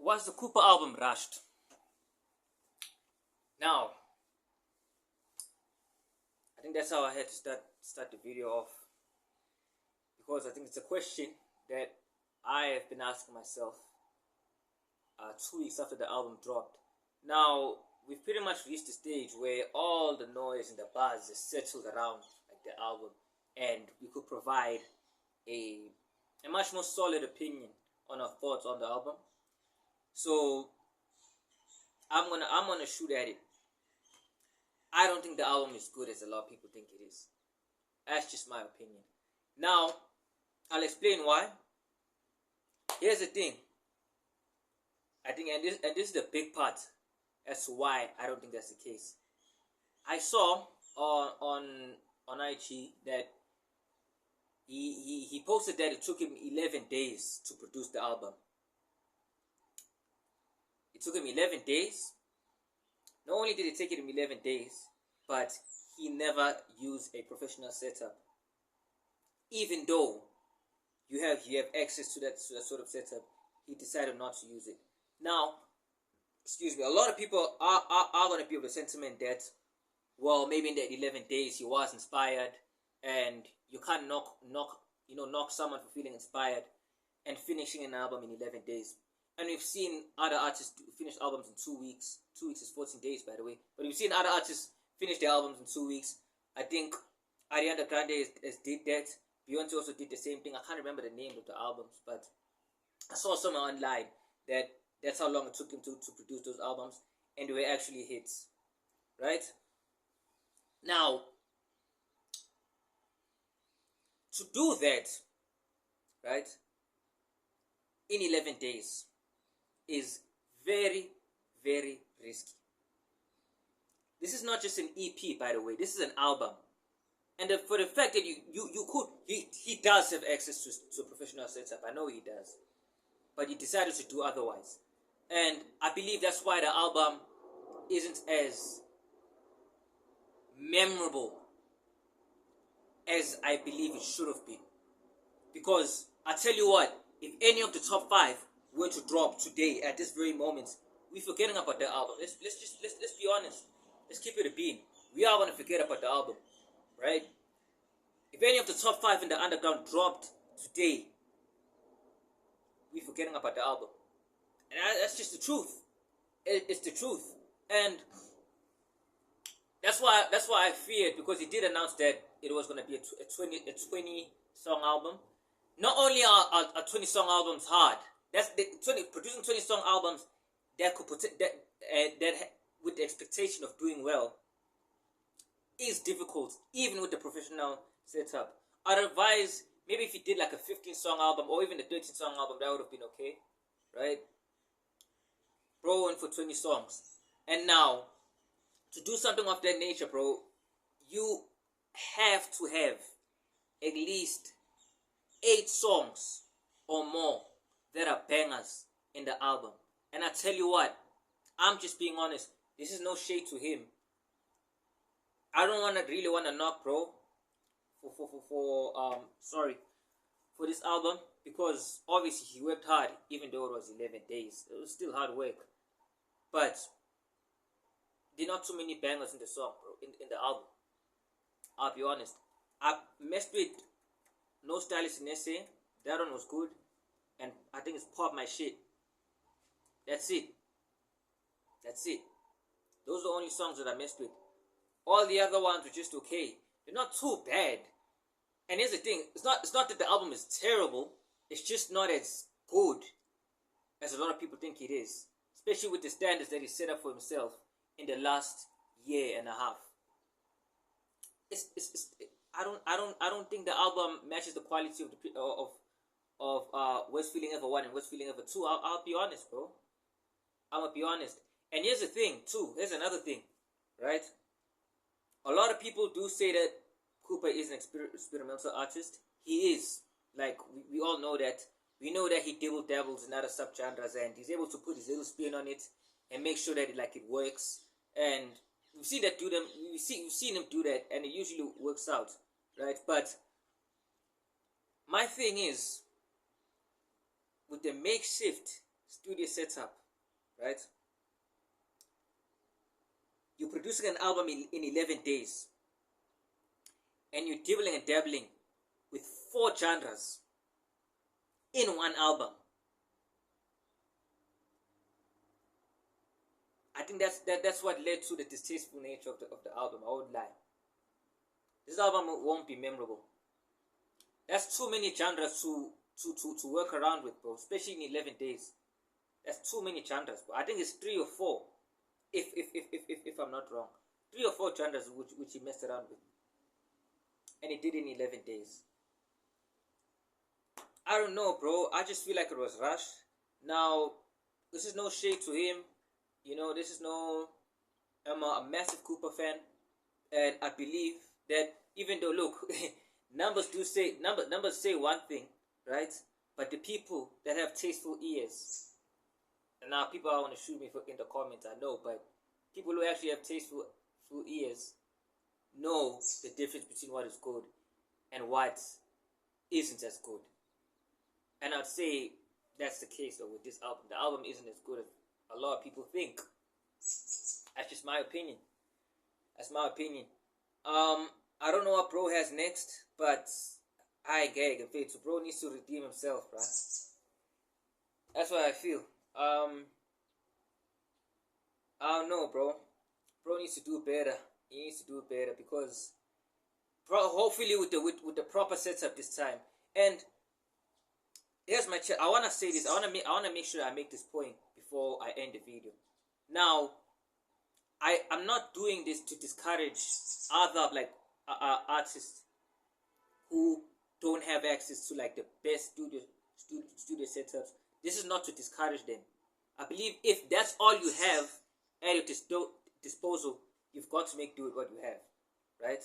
Was the Cooper album rushed? Now, I think that's how I had to start the video off, because I think it's a question that I have been asking myself 2 weeks after the album dropped. Now, we've pretty much reached the stage where all the noise and the buzz is settled around like the album, and we could provide a much more solid opinion on our thoughts on the album. So I'm gonna shoot at it. I don't think the album is good as a lot of people think it is. That's just my opinion. Now, I'll explain why. Here's the thing. I think, and this is the big part as to why I don't think that's the case. I saw on IG that he posted that it took him 11 days to produce the album. It took him 11 days. Not only did it take him 11 days, but he never used a professional setup. Even though you have access to that sort of setup, he decided not to use it. Now, excuse me, a lot of people are going to be of the sentiment that, well, maybe in that 11 days he was inspired, and you can't knock someone for feeling inspired and finishing an album in 11 days. And we've seen other artists finish albums in 2 weeks. 2 weeks is 14 days, by the way. But we've seen other artists finish their albums in 2 weeks. I think Ariana Grande has did that. Beyonce also did the same thing. I can't remember the name of the albums, but I saw somewhere online that that's how long it took him to produce those albums, and they were actually hits, right? Now, to do that, right, in 11 days is very, very risky. This is not just an EP, by the way. This is an album. And for the fact that he does have access to a professional setup. I know he does. But he decided to do otherwise. And I believe that's why the album isn't as memorable as I believe it should have been. Because I tell you what, if any of the top 5 were to drop today at this very moment, we're forgetting about the album. Let's be honest. Let's keep it a bean. We are going to forget about the album, right? If any of the top 5 in the underground dropped today, we're forgetting about the album. And that's just the truth. It's the truth. And that's why I feared, because he did announce that it was going to be a 20 song album. Not only are 20 song albums hard, producing 20 song albums that with the expectation of doing well is difficult, even with the professional setup. I'd advise maybe if you did like a 15 song album or even a 13 song album, that would have been okay, right? Bro went for 20 songs. And now, to do something of that nature, bro, you have to have at least 8 songs or more that are bangers in the album. And I tell you what, I'm just being honest. This is no shade to him. I don't really want to knock, bro, for this album, because obviously he worked hard, even though it was 11 days. It was still hard work. But there are not too many bangers in the song, bro, in the album. I'll be honest. I messed with No Stylist in SA. That one was good. And I think it's Pop My Shit. That's it. Those are the only songs that I messed with. All the other ones were just okay. They're not too bad. And here's the thing. It's not that the album is terrible. It's just not as good as a lot of people think it is. Especially with the standards that he set up for himself in the last year and a half. I don't think the album matches the quality of West Feeling Ever 1 and West Feeling Ever 2. I'll be honest, bro. I'm gonna be honest. And here's the thing, too. Here's another thing, right? A lot of people do say that Cooper is an experimental artist. He is. Like, we all know that. We know that he dabbles in other subgenres, and he's able to put his little spin on it and make sure that it works. And we've seen him do that, and it usually works out, right? But my thing is, with the makeshift studio setup, right? You're producing an album in 11 days, and you're dibbling and dabbling with 4 genres in one album. I think that's what led to the distasteful nature of the album. I won't lie. This album won't be memorable. That's too many genres to work around with, bro. Especially in 11 days. That's too many genres, bro. I think it's 3 or 4, if I'm not wrong. 3 or 4 genres which he messed around with, and he did in 11 days. I don't know, bro. I just feel like it was rushed. Now, this is no shade to him. You know, this is no. I'm a massive Cooper fan, and I believe that even though, look, numbers say one thing, right? But the people that have tasteful ears, and now people are want to shoot me in the comments, I know, but people who actually have tasteful ears know the difference between what is good and what isn't as good. And I'd say that's the case though with this album. The album isn't as good as a lot of people think. That's just my opinion. That's my opinion. I don't know what bro has next, but I gag a bit. So bro needs to redeem himself, bro. That's what I feel. I don't know, bro. Bro needs to do better. He needs to do better because, bro, hopefully with the proper setup this time. And here's my I wanna say this. I wanna make sure I make this point before I end the video. Now, I'm not doing this to discourage other artists who don't have access to like the best studio setups. This is not to discourage them. I believe if that's all you have at your disposal, you've got to make do with what you have, right?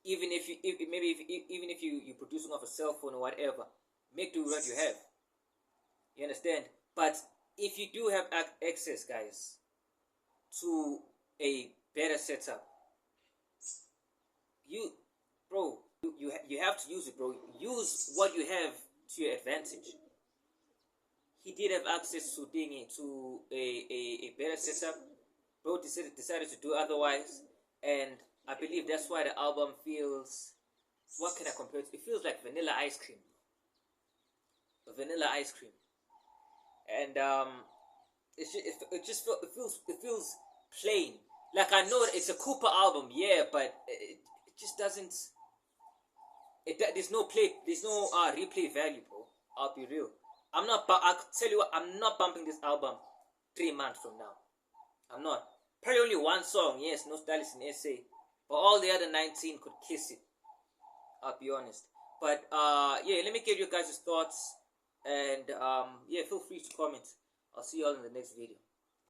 Even if you're producing off a cell phone or whatever, make do with what you have. You understand? But if you do have access, guys, to a better setup, you have to use it, bro. Use what you have to your advantage. He did have access to a better setup. Bro decided to do otherwise, and I believe that's why the album feels. What can I compare it to? It feels like vanilla ice cream. Vanilla ice cream, and it feels plain. Like I know it's a Cooper album, yeah, but it just doesn't. There's no replay value, bro. I'll be real. I'll tell you what. I'm not bumping this album 3 months from now. I'm not. Probably only one song, yes, No Stylist in SA, but all the other 19 could kiss it. I'll be honest. But yeah, let me get you guys' thoughts, and yeah, feel free to comment. I'll see you all in the next video.